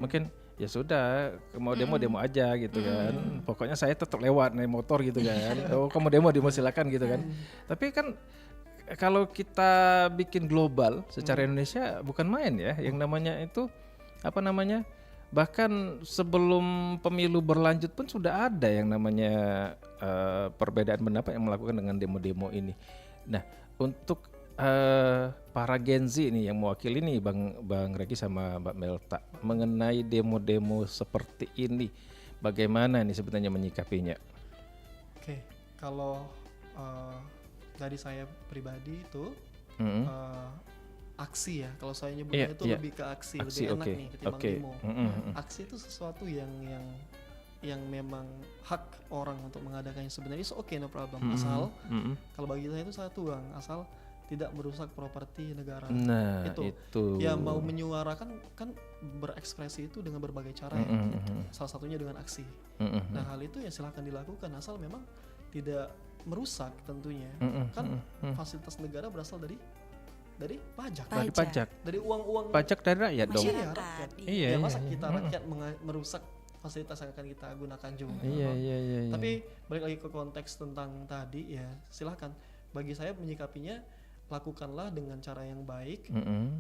Mungkin ya sudah mau demo aja gitu kan. Pokoknya saya tetap lewat naik motor gitu kan. Oh, kamu demo silakan gitu kan. Tapi kan kalau kita bikin global secara Indonesia bukan main ya, yang namanya itu apa namanya, bahkan sebelum pemilu berlanjut pun sudah ada yang namanya perbedaan pendapat yang melakukan dengan demo-demo ini. Nah untuk para Gen Z ini yang mewakili nih Bang Reki sama Mbak Melta mengenai demo-demo seperti ini, bagaimana nih sebenarnya menyikapinya? Oke, kalau dari saya pribadi itu aksi ya, kalau saya nyebutnya itu lebih ke aksi lebih enak nih ketimbang demo. Aksi itu sesuatu yang memang hak orang untuk mengadakannya sebenarnya. So oke, no problem, asal kalau bagi saya itu satu bang, asal tidak merusak properti negara. Nah itu ya, mau menyuarakan kan berekspresi itu dengan berbagai cara ya. Salah satunya dengan aksi. Nah hal itu ya silahkan dilakukan asal memang tidak merusak tentunya. Kan fasilitas negara berasal dari pajak. Dari uang pajak dari rakyat dong. Iya. Masa kita rakyat merusak fasilitas yang akan kita gunakan juga. Iya. Tapi balik lagi ke konteks tentang tadi ya, silahkan. Bagi saya menyikapinya, lakukanlah dengan cara yang baik,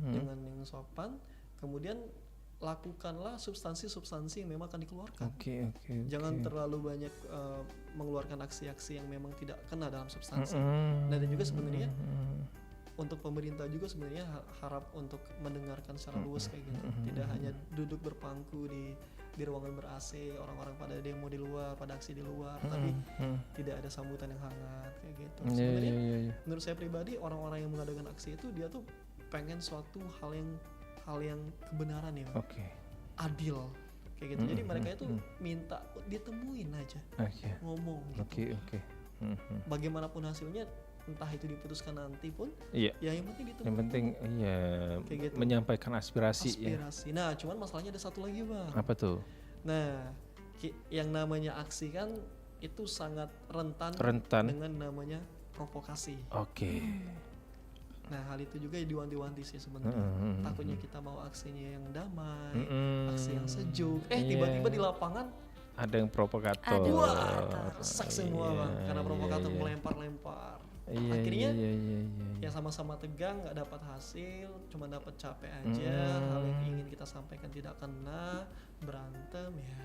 dengan yang sopan. Kemudian lakukanlah substansi-substansi yang memang akan dikeluarkan. Jangan terlalu banyak mengeluarkan aksi-aksi yang memang tidak kena dalam substansi. Dan juga sebenarnya untuk pemerintah juga sebenarnya harap untuk mendengarkan secara luas kayak gitu. Tidak hanya duduk berpangku di ruangan ber-AC, orang-orang pada demo di luar, pada aksi di luar, tapi tidak ada sambutan yang hangat kayak gitu. Sebenarnya menurut saya pribadi, orang-orang yang mengadakan aksi itu dia tuh pengen suatu hal yang kebenaran ya, adil kayak gitu. Jadi mereka itu minta ditemuin aja, ngomong gitu. Bagaimanapun hasilnya, entah itu diputuskan nanti pun, ya yang penting ditemuin. Yang penting gitu. Menyampaikan aspirasi. Ya. Nah, cuman masalahnya ada satu lagi bang. Apa tuh? Nah, yang namanya aksi kan itu sangat rentan dengan namanya provokasi. Nah hal itu juga diwanti-wanti sih sebenarnya. Takutnya kita mau aksinya yang damai, aksi yang sejuk, tiba-tiba di lapangan ada yang provokator. Wah, rusak semua bang, karena provokator melempar-lempar. Akhirnya yang sama-sama tegang, nggak dapat hasil, cuma dapat capek aja. Hal yang ingin kita sampaikan tidak kena, berantem ya.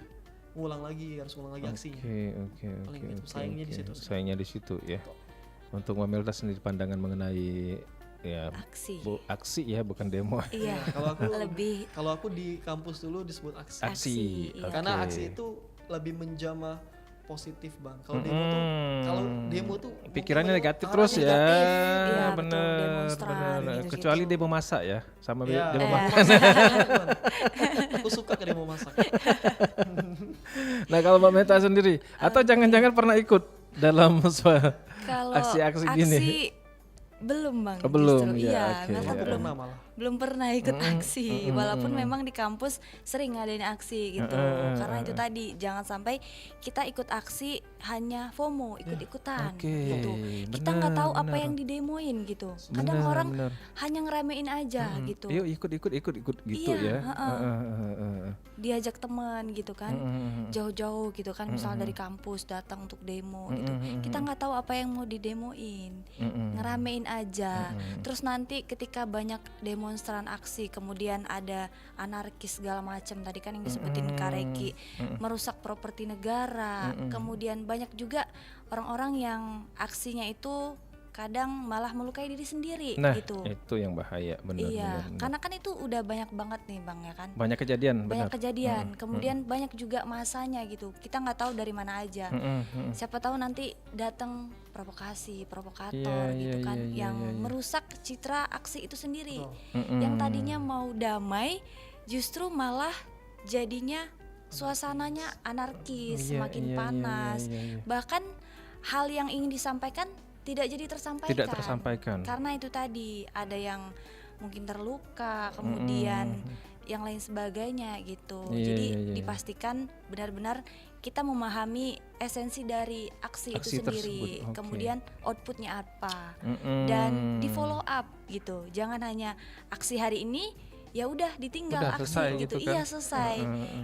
Harus ngulang lagi aksinya. Sayangnya di situ. Sayangnya di situ ya. Untuk Mbak Melta sendiri pandangan mengenai ya aksi ya, bukan demo. Iya. Kalau aku di kampus dulu disebut aksi. Karena aksi itu lebih menjamah positif bang. Kalau demo tuh pikirannya negatif arah terus ya. negatif. Iya, betul, Bener, demonstran bener. gitu-gitu. Kecuali demo masak ya, sama Ya, demo demo masak. masak. Aku suka ke demo masak. Nah kalau Mbak Meta sendiri, atau jangan-jangan pernah ikut dalam Kalau aksi-aksi gini? belum bang, Oh, belum, justru. ya, Iya, oke, Melta ya. Pernah malah. belum pernah ikut aksi, walaupun memang di kampus sering ngadain aksi gitu. Karena itu tadi jangan sampai kita ikut aksi hanya FOMO, ikut-ikutan Oke, gitu. Kita nggak tahu apa benar. yang didemoin gitu. Kadang Benar, orang benar. hanya ngeramein aja gitu. Yuk ikut gitu Iya, ya. Diajak teman gitu kan, jauh-jauh gitu kan, misalnya dari kampus datang untuk demo gitu. Kita nggak tahu apa yang mau didemoin, ngeramein aja. Terus nanti ketika banyak demonstran aksi, kemudian ada anarkis segala macam tadi kan yang disebutin Kareki, merusak properti negara, kemudian banyak juga orang-orang yang aksinya itu kadang malah melukai diri sendiri Nah gitu. itu yang bahaya, benar. Iya, karena kan itu udah banyak banget nih bang ya kan. Banyak kejadian, Banyak benar. kejadian, kemudian banyak juga masanya gitu. Kita nggak tahu dari mana aja. Siapa tahu nanti datang provokator Iya, gitu iya, kan, iya, yang iya, iya. merusak citra aksi itu sendiri. Betul. Yang tadinya mau damai, justru malah jadinya suasananya anarkis, Iya, semakin iya, iya, panas. iya, iya. Bahkan hal yang ingin disampaikan tidak jadi tersampaikan. Tidak tersampaikan. Karena itu tadi ada yang mungkin terluka, kemudian yang lain sebagainya gitu. Iya, Jadi iya, iya. dipastikan benar-benar kita memahami esensi dari aksi itu Aksi sendiri, tersebut, oke. kemudian outputnya apa, Mm-mm. dan di follow up gitu. Jangan hanya aksi hari ini ya udah ditinggal Udah aksi selesai gitu. gitu kan. Iya selesai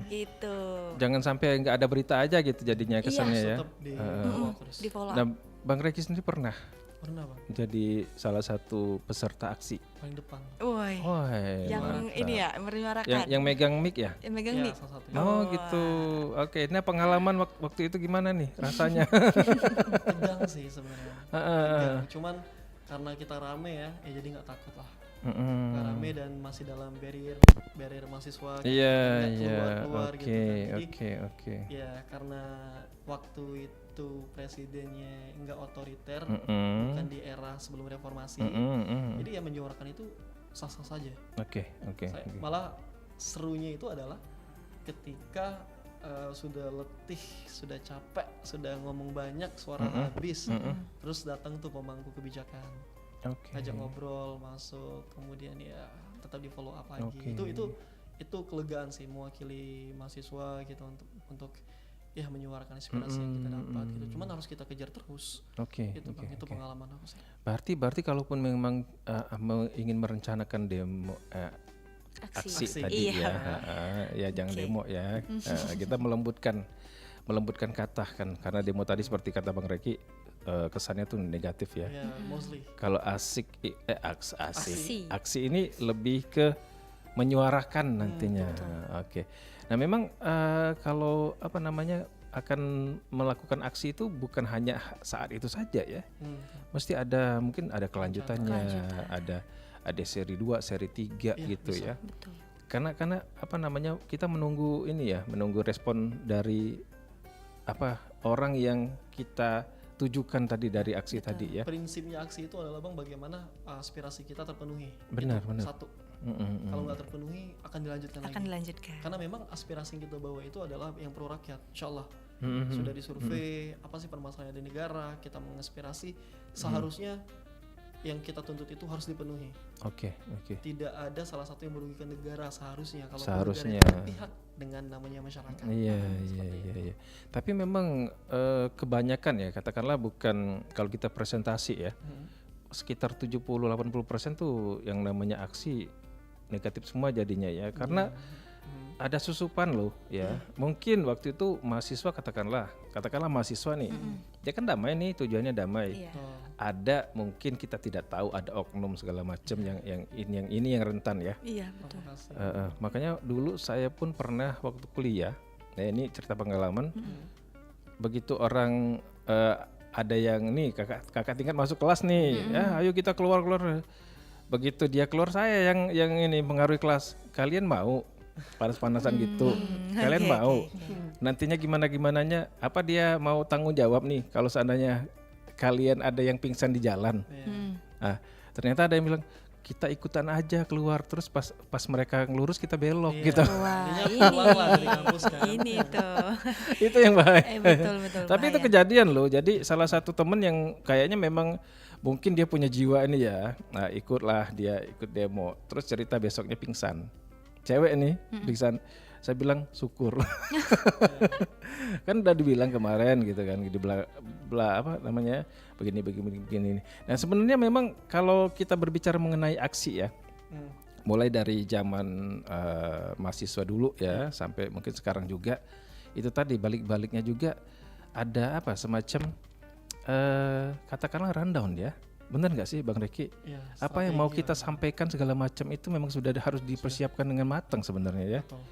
gitu. Jangan sampai nggak ada berita aja gitu jadinya kesannya ya. Tetap di follow terus. Di follow Nah, up. Bang Reki sendiri pernah Pernah bang, jadi salah satu peserta aksi. paling depan. Woi. Wah, Yang mantap. ini ya menyuarakan. Yang megang mic ya? Yang megang Ya nih. salah satu. Oh gitu. Oke, nah pengalaman waktu itu gimana nih rasanya? Tegang sih sebenarnya. Tegang. Cuman karena kita rame ya jadi nggak takut lah. Nggak rame dan masih dalam barrier mahasiswa. Iya, nggak iya. keluar gitu Oke, kan. Jadi, oke. ya karena waktu itu presidennya nggak otoriter, Mm-mm. bukan di era sebelum reformasi. Mm-mm. Jadi yang menyuarakan itu sah-sah saja. Oke. Malah serunya itu adalah ketika sudah letih, sudah capek, sudah ngomong banyak, suara habis, terus datang tuh pemangku kebijakan, Oke. ngajak ngobrol, masuk, kemudian ya tetap di follow up lagi. Oke. Itu kelegaan sih mewakili mahasiswa gitu untuk ya menyuarakan inspirasi yang kita dapat gitu. Cuman harus kita kejar terus. Oke. Itu bang, itu pengalaman aku sih. Berarti kalaupun memang ingin merencanakan demo aksi Aksi. tadi Iya. ya jangan Oke. demo ya. Kita melembutkan kata kan, karena demo tadi seperti kata Bang Reki kesannya tuh negatif ya. Ya mostly. Kalau aksi ini lebih ke menyuarakan nantinya. Oke. Nah memang kalau akan melakukan aksi itu bukan hanya saat itu saja ya. Mesti mungkin ada kelanjutannya, ada seri 2, seri 3 gitu bisa. ya. Betul. Karena kita menunggu respon dari orang yang kita tujukan tadi dari aksi tadi ya. Prinsipnya aksi itu adalah bang bagaimana aspirasi kita terpenuhi. Benar, Itu benar. satu. Kalau nggak terpenuhi akan dilanjutkan Akan lagi. dilanjutkan. Karena memang aspirasi yang kita bawa itu adalah yang pro rakyat, insya Allah. Sudah disurvei apa sih permasalahan di negara, kita mengaspirasi seharusnya yang kita tuntut itu harus dipenuhi. Oke. Tidak ada salah satu yang merugikan negara seharusnya. Kalau Seharusnya. negara itu pihak dengan namanya masyarakat. Iya. Tapi memang kebanyakan ya, katakanlah bukan kalau kita presentasi ya, sekitar 70-80% tuh yang namanya aksi negatif semua jadinya ya, karena ada susupan loh ya. Mungkin waktu itu mahasiswa katakanlah mahasiswa nih, dia kan damai nih, tujuannya damai. Iya. Ada mungkin kita tidak tahu, ada oknum segala macam yang ini yang rentan ya. Iya betul. Makanya dulu saya pun pernah waktu kuliah, nah ini cerita pengalaman, begitu orang ada yang nih kakak tingkat masuk kelas nih, ya ayo kita keluar. Begitu dia keluar, saya yang ini mengaruhi kelas, kalian mau panas-panasan gitu. Kalian oke, mau? oke. Nantinya gimana-gimananya? Apa dia mau tanggung jawab nih kalau seandainya kalian ada yang pingsan di jalan? Iya. Ah, ternyata ada yang bilang kita ikutan aja keluar, terus pas mereka ngelurus kita belok Iya. gitu. Wah, Jadinya pulang lah dari kampus kan. ini tuh. Itu yang bahaya. Betul betul. Tapi itu bahaya. kejadian loh. Jadi salah satu temen yang kayaknya memang mungkin dia punya jiwa ini ya. Nah, ikut demo. Terus cerita besoknya pingsan. Cewek nih pingsan. Saya bilang syukur. Kan udah dibilang kemarin gitu kan, di apa namanya? begini. Nah, sebenarnya memang kalau kita berbicara mengenai aksi ya, mulai dari zaman mahasiswa dulu ya sampai mungkin sekarang juga, itu tadi balik-baliknya juga ada apa semacam katakanlah rundown ya. Benar nggak sih Bang Reki? Iya, Apa yang mau strategi kita lah. sampaikan segala macam itu memang sudah harus dipersiapkan dengan matang sebenarnya ya. Betul.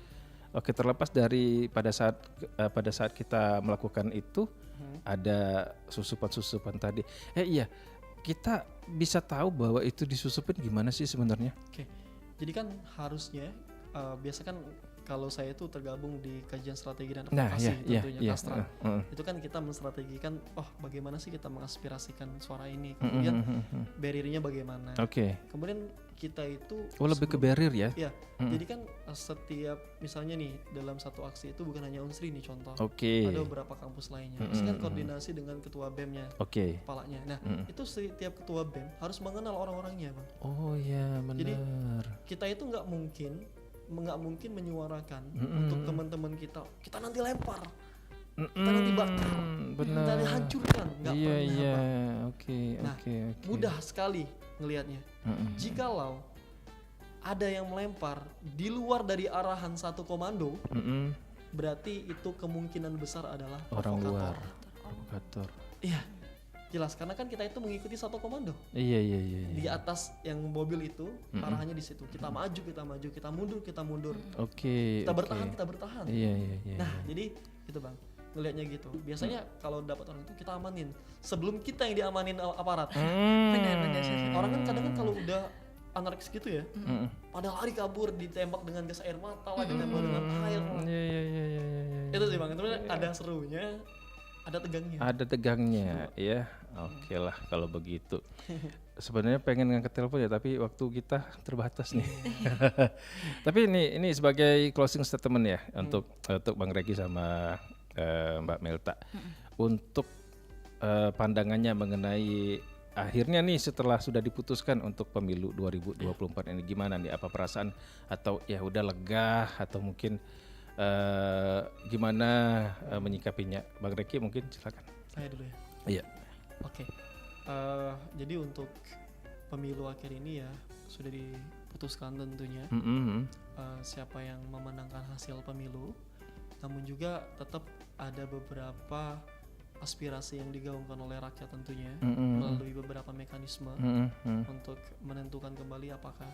Oke, terlepas dari pada saat kita melakukan itu ada susupan tadi. Iya, kita bisa tahu bahwa itu disusupin gimana sih sebenarnya? Oke, jadi kan harusnya biasa kan kalau saya itu tergabung di kajian strategi dan Nah, advokasi iya, tentunya Kastra. heeh. Itu kan kita menstrategikan, bagaimana sih kita mengaspirasikan suara ini, kemudian barriernya bagaimana. Oke. Kemudian kita itu Lebih ke sebelum- barrier ya? Iya, jadi kan setiap misalnya nih dalam satu aksi itu bukan hanya Unsri nih contoh, Oke. ada beberapa kampus lainnya. Terus kan koordinasi dengan ketua BEM-nya, Oke. kepalanya. Nah, itu setiap ketua BEM harus mengenal orang-orangnya, Bang. Oh ya, Jadi, benar. Kita itu nggak mungkin menyuarakan untuk teman-teman kita nanti lempar, kita nanti bakar, benar. kita dihancurkan, nggak Iya, pernah, iya. Bang. Oke, Nah, oke. mudah sekali ngelihatnya. Jikalau ada yang melempar di luar dari arahan satu komando, berarti itu kemungkinan besar adalah Orang provokator. luar. Provokator. Iya, jelas karena kan kita itu mengikuti satu komando. Iya. Di atas yang mobil itu arahannya di situ. Kita maju, kita mundur. Oke. Kita oke. bertahan. Iya. Nah, jadi itu Bang, ngelihatnya gitu. Biasanya kalau dapat orang itu kita amanin sebelum kita yang diamanin aparat. Benar-benar. Orang kan kadang kan kalau udah anarkis gitu ya, pada lari kabur, ditembak dengan gas air mata lah, ditembak dengan air. Iya. Itu sih Bang, itu ada serunya, ada tegangnya. Ada tegangnya, ya. Oke lah kalau begitu. Sebenarnya pengen ngangkat telepon ya, tapi waktu kita terbatas nih. Tapi ini sebagai closing statement ya untuk Bang Reki sama Mbak Melta, untuk pandangannya mengenai akhirnya nih setelah sudah diputuskan untuk pemilu 2024 ini gimana nih? Apa perasaan atau ya udah lega atau mungkin gimana menyikapinya? Bang Reki mungkin silakan. Saya dulu ya. Iya. Oke. Jadi untuk pemilu akhir ini ya sudah diputuskan tentunya siapa yang memenangkan hasil pemilu. Namun juga tetap ada beberapa aspirasi yang digaungkan oleh rakyat tentunya melalui beberapa mekanisme untuk menentukan kembali apakah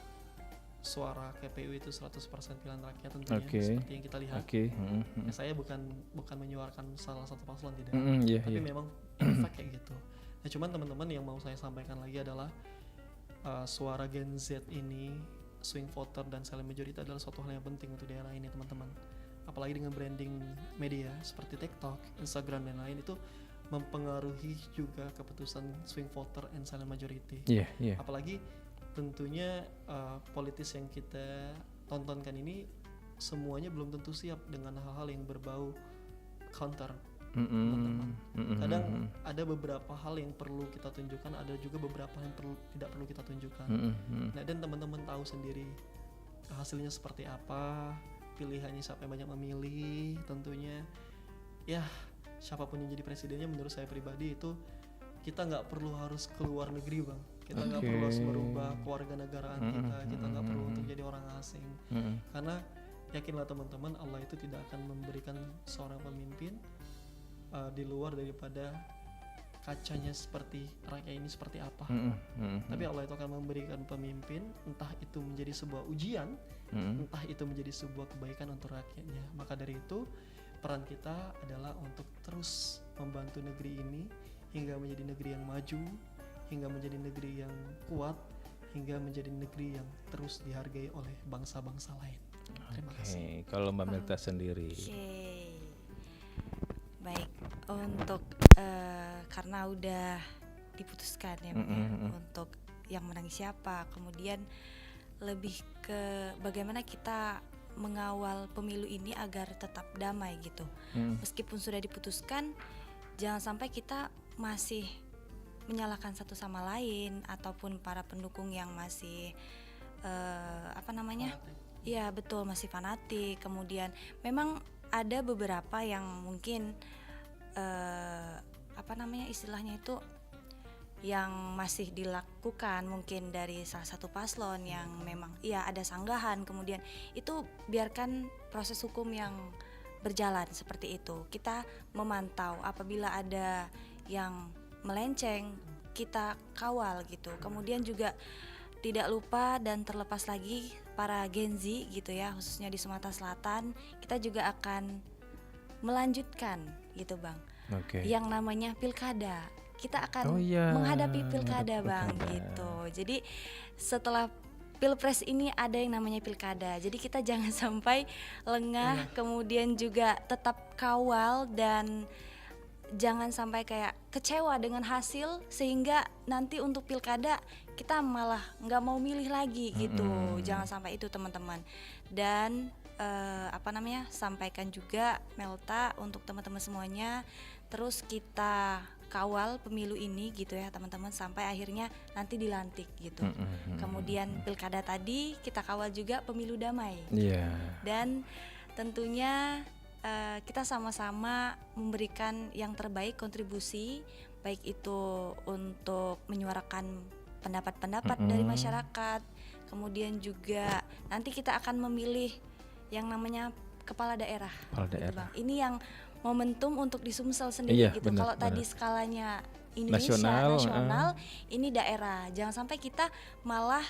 suara KPU itu 100% pilihan rakyat tentunya seperti yang kita lihat. Ya, saya bukan menyuarakan salah satu paslon tidak, tapi memang in fact kayak gitu. Nah, cuman teman-teman yang mau saya sampaikan lagi adalah suara Gen Z ini, swing voter dan silent majority adalah suatu hal yang penting untuk daerah ini teman-teman. Apalagi dengan branding media seperti TikTok, Instagram dan lain itu mempengaruhi juga keputusan swing voter and silent majority. Iya. Apalagi tentunya politis yang kita tontonkan ini semuanya belum tentu siap dengan hal-hal yang berbau counter. Teman-teman. Kadang ada beberapa hal yang perlu kita tunjukkan, ada juga beberapa yang tidak perlu kita tunjukkan. Nah, dan teman-teman tahu sendiri hasilnya seperti apa, pilihannya siapa yang banyak memilih, tentunya ya siapapun yang jadi presidennya menurut saya pribadi itu kita nggak perlu harus keluar negeri Bang, kita nggak perlu harus merubah kewarganegaraan kita nggak perlu untuk jadi orang asing, karena yakinlah teman-teman Allah itu tidak akan memberikan seorang pemimpin di luar daripada kacanya seperti rakyat ini seperti apa. Tapi Allah itu akan memberikan pemimpin, entah itu menjadi sebuah ujian, entah itu menjadi sebuah kebaikan untuk rakyatnya. Maka dari itu peran kita adalah untuk terus membantu negeri ini hingga menjadi negeri yang maju, hingga menjadi negeri yang kuat, hingga menjadi negeri yang terus dihargai oleh bangsa-bangsa lain. Terima kasih. Oke, kalau Mbak Melta sendiri. Oke. Baik, untuk karena udah diputuskan ya Bang, ya, untuk yang menang siapa, kemudian lebih ke bagaimana kita mengawal pemilu ini agar tetap damai gitu. Meskipun sudah diputuskan, jangan sampai kita masih menyalahkan satu sama lain ataupun para pendukung yang masih ya betul, masih fanatik. Kemudian memang ada beberapa yang mungkin istilahnya itu yang masih dilakukan mungkin dari salah satu paslon yang memang ya ada sanggahan, kemudian itu biarkan proses hukum yang berjalan seperti itu. Kita memantau apabila ada yang melenceng, kita kawal gitu. Kemudian juga tidak lupa dan terlepas lagi para Gen Z gitu ya, khususnya di Sumatera Selatan, kita juga akan melanjutkan gitu Bang. Yang namanya pilkada. Kita akan menghadapi pilkada Bang gitu. Jadi setelah Pilpres ini ada yang namanya pilkada. Jadi kita jangan sampai lengah, kemudian juga tetap kawal dan jangan sampai kayak kecewa dengan hasil sehingga nanti untuk pilkada kita malah nggak mau milih lagi gitu. Jangan sampai itu teman-teman. Dan sampaikan juga Melta untuk teman-teman semuanya, terus kita kawal pemilu ini gitu ya teman-teman sampai akhirnya nanti dilantik gitu. Kemudian pilkada tadi kita kawal juga pemilu damai. Dan tentunya kita sama-sama memberikan yang terbaik kontribusi, baik itu untuk menyuarakan pendapat-pendapat dari masyarakat, kemudian juga nanti kita akan memilih yang namanya kepala daerah. Gitu Bang. Ini yang momentum untuk di Sumsel sendiri gitu. Kalau tadi skalanya Indonesia nasional, ini daerah. Jangan sampai kita malah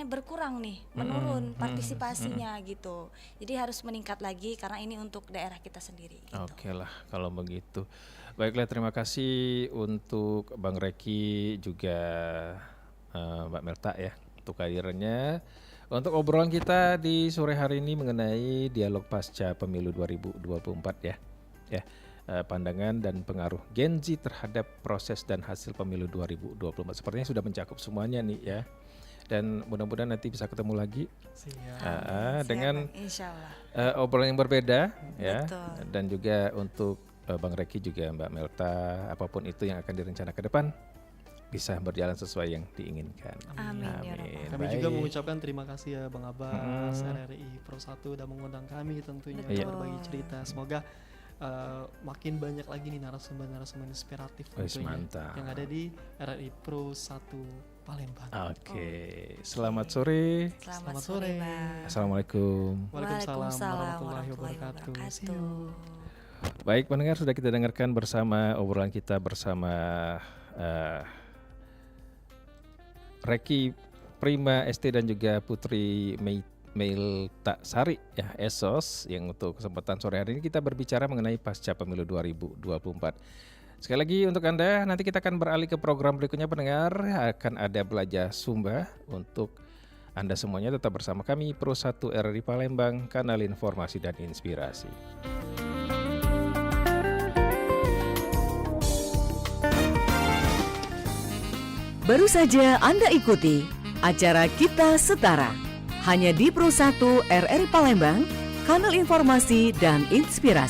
berkurang nih, menurun partisipasinya gitu. Jadi harus meningkat lagi karena ini untuk daerah kita sendiri gitu. Oke lah kalau begitu. Baiklah, terima kasih untuk Bang Reki juga Mbak Melta ya untuk kehadirannya. Untuk obrolan kita di sore hari ini mengenai dialog pasca pemilu 2024 ya. Pandangan dan pengaruh Gen Z terhadap proses dan hasil pemilu 2024. Sepertinya sudah mencakup semuanya nih ya. Dan mudah-mudahan nanti bisa ketemu lagi dengan obrolan yang berbeda ya. Dan juga untuk Bang Reki juga Mbak Melta, apapun itu yang akan direncanakan ke depan bisa berjalan sesuai yang diinginkan. Amin. Kami juga mengucapkan terima kasih ya Bang Abbas, RRI Pro 1 udah mengundang kami tentunya untuk berbagi cerita. Semoga makin banyak lagi nih narasumber inspiratif tentunya yang ada di RRI Pro 1 Palembang. Selamat sore. Selamat sore. Assalamualaikum. Waalaikumsalam warahmatullahi wabarakatuh. See you. Baik pendengar, sudah kita dengarkan bersama obrolan kita bersama Reki Prima ST dan juga Putri Melta Sari ya Esos, yang untuk kesempatan sore hari ini kita berbicara mengenai pasca pemilu 2024. Sekali lagi untuk Anda, nanti kita akan beralih ke program berikutnya pendengar, akan ada Belajar Sumba. Untuk Anda semuanya tetap bersama kami Pro 1 RRI Palembang, kanal informasi dan inspirasi. Baru saja Anda ikuti acara Kita Setara hanya di Pro 1 RRI Palembang, kanal informasi dan inspirasi.